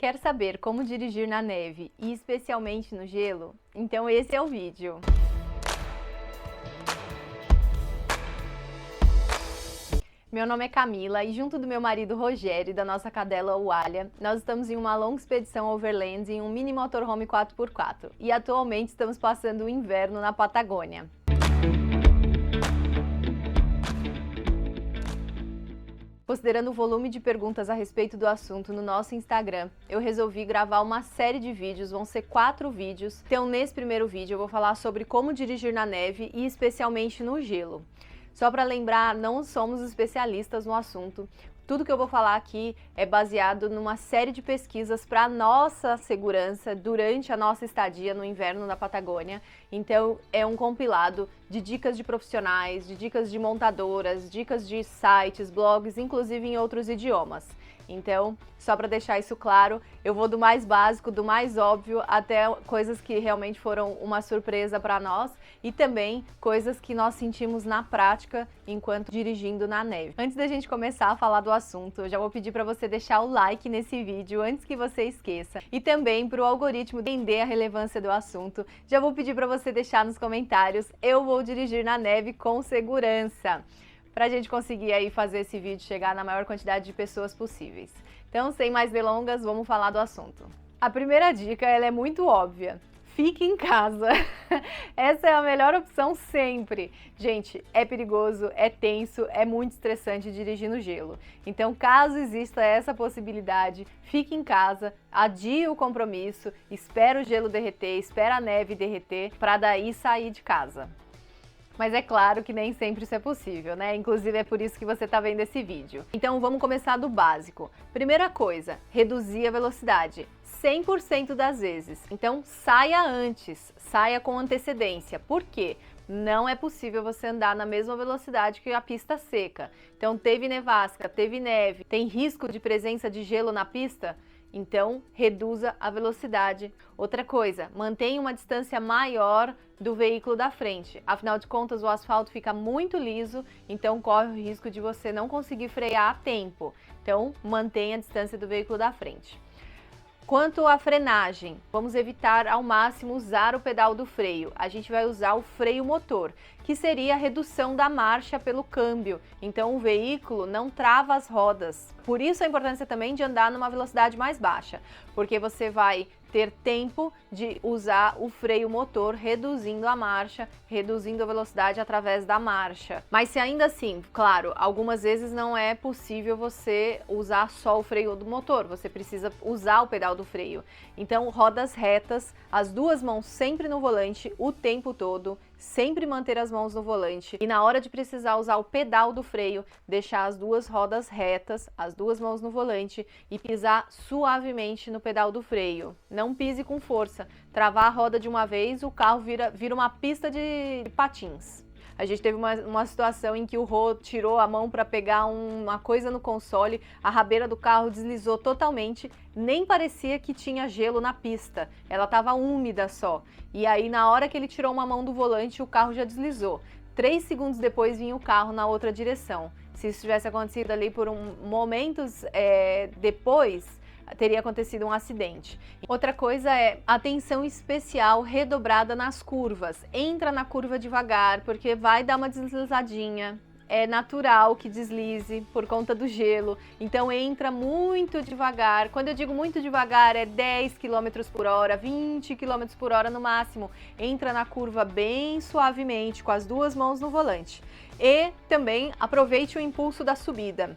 Quer saber como dirigir na neve e especialmente no gelo? Então esse é o vídeo. Meu nome é Camila e junto do meu marido Rogério e da nossa cadela Oalha, nós estamos em uma longa expedição overland em um mini motorhome 4x4 e atualmente estamos passando o inverno na Patagônia. Considerando o volume de perguntas a respeito do assunto no nosso Instagram, eu resolvi gravar uma série de vídeos, vão ser 4 vídeos. Então nesse primeiro vídeo eu vou falar sobre como dirigir na neve e especialmente no gelo. Só para lembrar, não somos especialistas no assunto. Tudo que eu vou falar aqui é baseado numa série de pesquisas para nossa segurança durante a nossa estadia no inverno na Patagônia. Então é um compilado de dicas de profissionais, de dicas de montadoras, dicas de sites, blogs, inclusive em outros idiomas. Então, só para deixar isso claro, eu vou do mais básico, do mais óbvio, até coisas que realmente foram uma surpresa para nós e também coisas que nós sentimos na prática enquanto dirigindo na neve. Antes da gente começar a falar do assunto, eu já vou pedir para você deixar o like nesse vídeo antes que você esqueça e também para o algoritmo entender a relevância do assunto, já vou pedir para você deixar nos comentários: eu vou dirigir na neve com segurança, para a gente conseguir aí fazer esse vídeo chegar na maior quantidade de pessoas possíveis. Então, sem mais delongas, vamos falar do assunto. A primeira dica, ela é muito óbvia. Fique em casa. Essa é a melhor opção sempre. Gente, é perigoso, é tenso, é muito estressante dirigir no gelo. Então, caso exista essa possibilidade, fique em casa, adie o compromisso, espera o gelo derreter, espera a neve derreter, para daí sair de casa. Mas é claro que nem sempre isso é possível, né? Inclusive é por isso que você está vendo esse vídeo. Então vamos começar do básico. Primeira coisa, reduzir a velocidade. 100% das vezes. Então saia antes, saia com antecedência. Por quê? Não é possível você andar na mesma velocidade que a pista seca. Então teve nevasca, teve neve, tem risco de presença de gelo na pista? Então, reduza a velocidade. Outra coisa, mantenha uma distância maior do veículo da frente. Afinal de contas, o asfalto fica muito liso, então corre o risco de você não conseguir frear a tempo. Então, mantenha a distância do veículo da frente. Quanto à frenagem, vamos evitar ao máximo usar o pedal do freio. A gente vai usar o freio motor, que seria a redução da marcha pelo câmbio. Então o veículo não trava as rodas. Por isso a importância também de andar numa velocidade mais baixa, porque você vai ter tempo de usar o freio motor, reduzindo a marcha, reduzindo a velocidade através da marcha. Mas se ainda assim, claro, algumas vezes não é possível você usar só o freio do motor, você precisa usar o pedal do freio. Então, rodas retas, as duas mãos sempre no volante o tempo todo, sempre manter as mãos no volante e na hora de precisar usar o pedal do freio, deixar as duas rodas retas, as duas mãos no volante e pisar suavemente no pedal do freio. Não pise com força. Travar a roda de uma vez, o carro vira uma pista de patins. A gente teve uma situação em que o Rô tirou a mão para pegar uma coisa no console, a rabeira do carro deslizou totalmente, nem parecia que tinha gelo na pista, ela estava úmida só. E aí na hora que ele tirou uma mão do volante, o carro já deslizou. 3 segundos depois vinha o carro na outra direção. Se isso tivesse acontecido ali por momentos depois, teria acontecido um acidente. Outra coisa é atenção especial redobrada nas curvas. Entra na curva devagar, porque vai dar uma deslizadinha. É natural que deslize por conta do gelo, então entra muito devagar. Quando eu digo muito devagar, é 10 km por hora, 20 km por hora no máximo. Entra na curva bem suavemente, com as duas mãos no volante. E também aproveite o impulso da subida.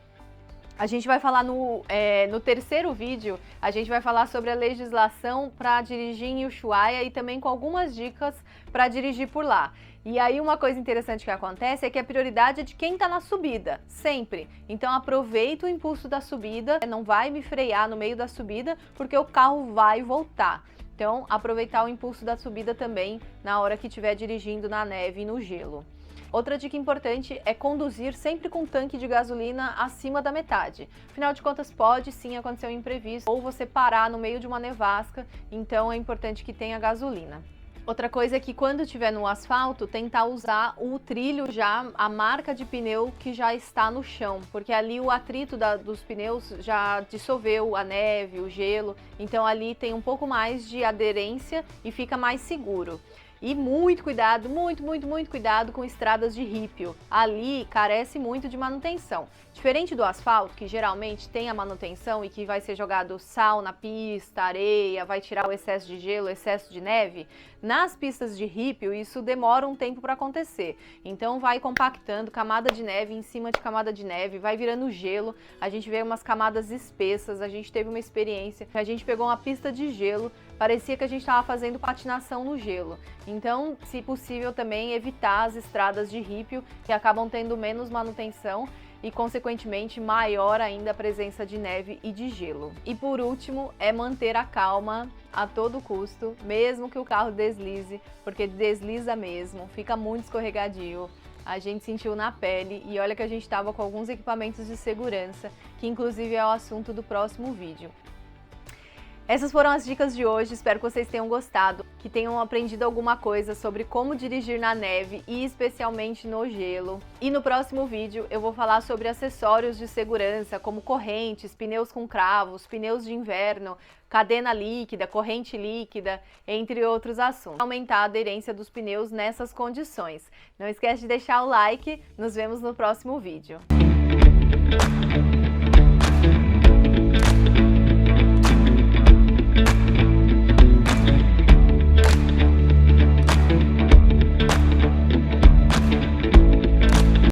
A gente vai falar no terceiro vídeo, a gente vai falar sobre a legislação para dirigir em Ushuaia e também com algumas dicas para dirigir por lá. E aí uma coisa interessante que acontece é que a prioridade é de quem está na subida, sempre. Então aproveita o impulso da subida, não vai me frear no meio da subida, porque o carro vai voltar. Então aproveitar o impulso da subida também na hora que estiver dirigindo na neve e no gelo. Outra dica importante é conduzir sempre com tanque de gasolina acima da metade. Afinal de contas, pode sim acontecer um imprevisto ou você parar no meio de uma nevasca, então é importante que tenha gasolina. Outra coisa é que quando estiver no asfalto, tentar usar o trilho já, a marca de pneu que já está no chão, porque ali o atrito dos pneus já dissolveu a neve, o gelo, então ali tem um pouco mais de aderência e fica mais seguro. E muito cuidado, muito cuidado com estradas de ripio. Ali carece muito de manutenção. Diferente do asfalto, que geralmente tem a manutenção e que vai ser jogado sal na pista, areia, vai tirar o excesso de gelo, o excesso de neve, nas pistas de ripio isso demora um tempo para acontecer. Então vai compactando camada de neve em cima de camada de neve, vai virando gelo, a gente vê umas camadas espessas, a gente teve uma experiência, a gente pegou uma pista de gelo, parecia que a gente estava fazendo patinação no gelo. Então, se possível também evitar as estradas de ripio, que acabam tendo menos manutenção e, consequentemente, maior ainda a presença de neve e de gelo. E por último, é manter a calma a todo custo, mesmo que o carro deslize, porque desliza mesmo, fica muito escorregadio. A gente sentiu na pele e olha que a gente estava com alguns equipamentos de segurança, que inclusive é o assunto do próximo vídeo. Essas foram as dicas de hoje, espero que vocês tenham gostado, que tenham aprendido alguma coisa sobre como dirigir na neve e especialmente no gelo. E no próximo vídeo eu vou falar sobre acessórios de segurança, como correntes, pneus com cravos, pneus de inverno, cadena líquida, corrente líquida, entre outros assuntos. Aumentar a aderência dos pneus nessas condições. Não esquece de deixar o like, nos vemos no próximo vídeo.